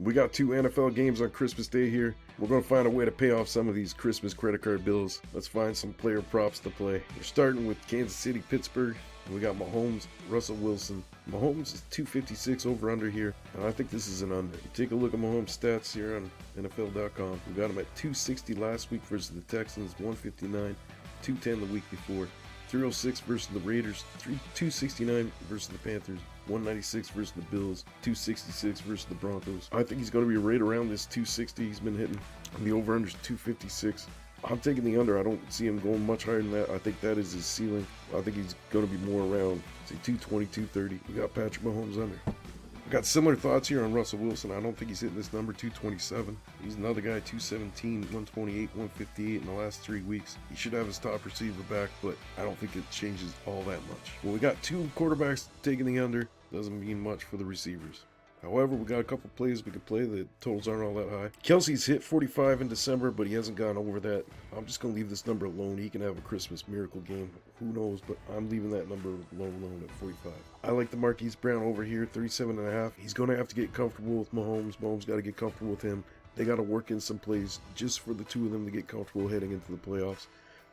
We got 2 NFL games on Christmas Day here. We're going to find a way to pay off some of these Christmas credit card bills. Let's find some player props to play. We're starting with Kansas City, Pittsburgh. We got Mahomes, Russell Wilson. Mahomes is 256 over under here, and I think this is an under. You take a look at Mahomes' stats here on NFL.com. We got him at 260 last week versus the Texans, 159, 210 the week before, 306 versus the Raiders, 269 versus the Panthers, 196 versus the Bills, 266 versus the Broncos. I think he's going to be right around this 260 he's been hitting. The over-under is 256. I'm taking the under. I don't see him going much higher than that. I think that is his ceiling. I think he's going to be more around, say, 220, 230. We got Patrick Mahomes under. I got similar thoughts here on Russell Wilson. I don't think he's hitting this number, 227. He's another guy, 217, 128, 158 in the last 3 weeks. He should have his top receiver back, but I don't think it changes all that much. Well, we got 2 quarterbacks taking the under. Doesn't mean much for the receivers. However, we got a couple plays we could play. The totals aren't all that high. Kelsey's hit 45 in December, but he hasn't gone over that. I'm just going to leave this number alone. He can have a Christmas miracle game. Who knows, but I'm leaving that number alone at 45. I like the Marquise Brown over here, 37.5. He's going to have to get comfortable with Mahomes. Mahomes got to get comfortable with him. They got to work in some plays just for the two of them to get comfortable heading into the playoffs.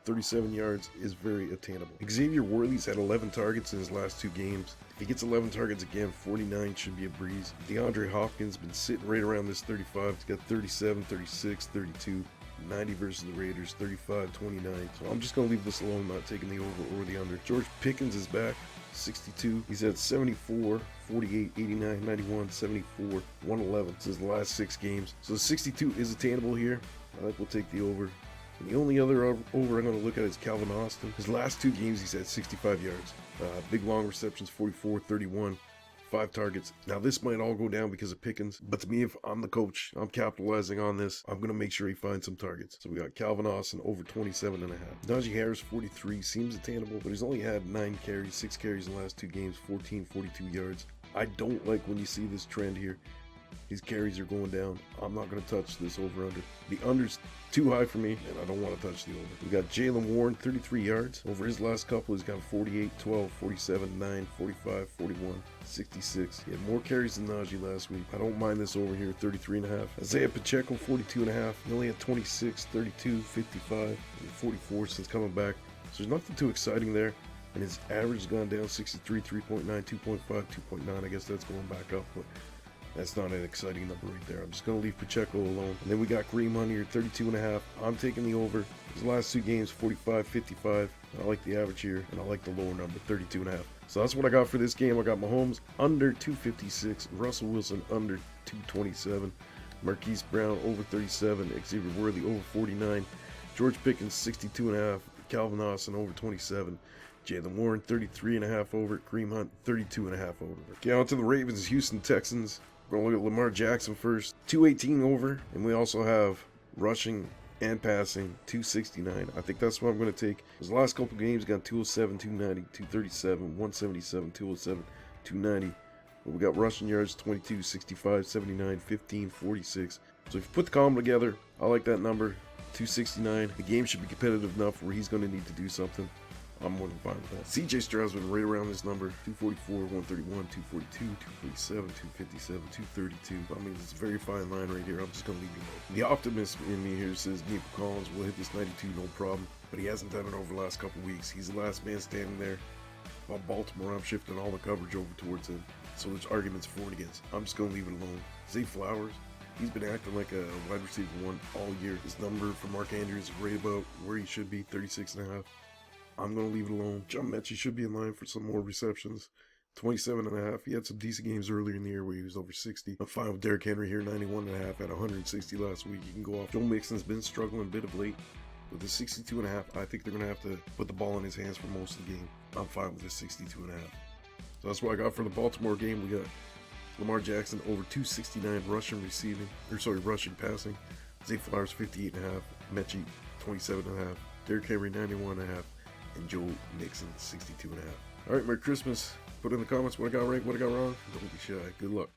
37 yards is very attainable. Xavier Worthy's had 11 targets in his last 2 games. If he gets 11 targets again, 49 should be a breeze. DeAndre Hopkins been sitting right around this 35. He's got 37, 36, 32, 90 versus the Raiders, 35, 29. So I'm just going to leave this alone, not taking the over or the under. George Pickens is back, 62. He's at 74, 48, 89, 91, 74, 111 since the last 6 games. So 62 is attainable here. I think we'll take the over. And the only other over I'm going to look at is Calvin Austin. His last 2 games, he's had 65 yards. Big long receptions, 44, 31, 5 targets. Now, this might all go down because of Pickens. But to me, if I'm the coach, I'm capitalizing on this. I'm going to make sure he finds some targets. So we got Calvin Austin over 27.5. Najee Harris, 43, seems attainable, but he's only had 9 carries, 6 carries in the last 2 games, 14, 42 yards. I don't like when you see this trend here. His carries are going down. I'm not going to touch this over-under. The under's too high for me, and I don't want to touch the over. We got Jaylen Warren, 33 yards. Over his last couple, he's got 48, 12, 47, 9, 45, 41, 66. He had more carries than Najee last week. I don't mind this over here, 33.5. Isaiah Pacheco, 42.5. He only had 26, 32, 55, and 44 since coming back. So there's nothing too exciting there. And his average has gone down 63, 3.9, 2.5, 2.9. I guess that's going back up, but that's not an exciting number right there. I'm just going to leave Pacheco alone. And then we got Kareem Hunt here, 32.5. I'm taking the over. His last 2 games, 45, 55. I like the average here, and I like the lower number, 32.5. So that's what I got for this game. I got Mahomes under 256, Russell Wilson under 227, Marquise Brown over 37, Xavier Worthy over 49, George Pickens 62.5, Calvin Austin over 27, Jaylen Warren 33.5 over, Kareem Hunt 32.5 over. Okay, on to the Ravens, Houston Texans. We're going to look at Lamar Jackson first, 218 over, and we also have rushing and passing, 269. I think that's what I'm going to take. His last couple games got 207, 290, 237, 177, 207, 290. But we got rushing yards, 22, 65, 79, 15, 46. So if you put the column together, I like that number, 269. The game should be competitive enough where he's going to need to do something. I'm more than fine with that. CJ Stroud's been right around this number, 244, 131, 242, 247, 257, 232. I mean, it's a very fine line right here. I'm just going to leave it alone. The optimist in me here says Nico Collins will hit this 92, no problem. But he hasn't done it over the last couple weeks. He's the last man standing there. While Baltimore, I'm shifting all the coverage over towards him. So there's arguments for and against. I'm just going to leave it alone. Zay Flowers, he's been acting like a wide receiver 1 all year. His number for Mark Andrews is right about where he should be, 36.5. I'm going to leave it alone. John Mechie should be in line for some more receptions. 27.5. He had some decent games earlier in the year where he was over 60. I'm fine with Derrick Henry here, 91.5 at 160 last week. You can go off. Joe Mixon's been struggling a bit of late. With the 62.5, I think they're going to have to put the ball in his hands for most of the game. I'm fine with this 62.5. So that's what I got for the Baltimore game. We got Lamar Jackson over 269 rushing passing. Zay Flowers 58.5. Mechie 27.5. Derrick Henry 91.5. And Joe Mixon 62.5. All right, Merry Christmas. Put in the comments what I got right, what I got wrong. Don't be shy. Good luck.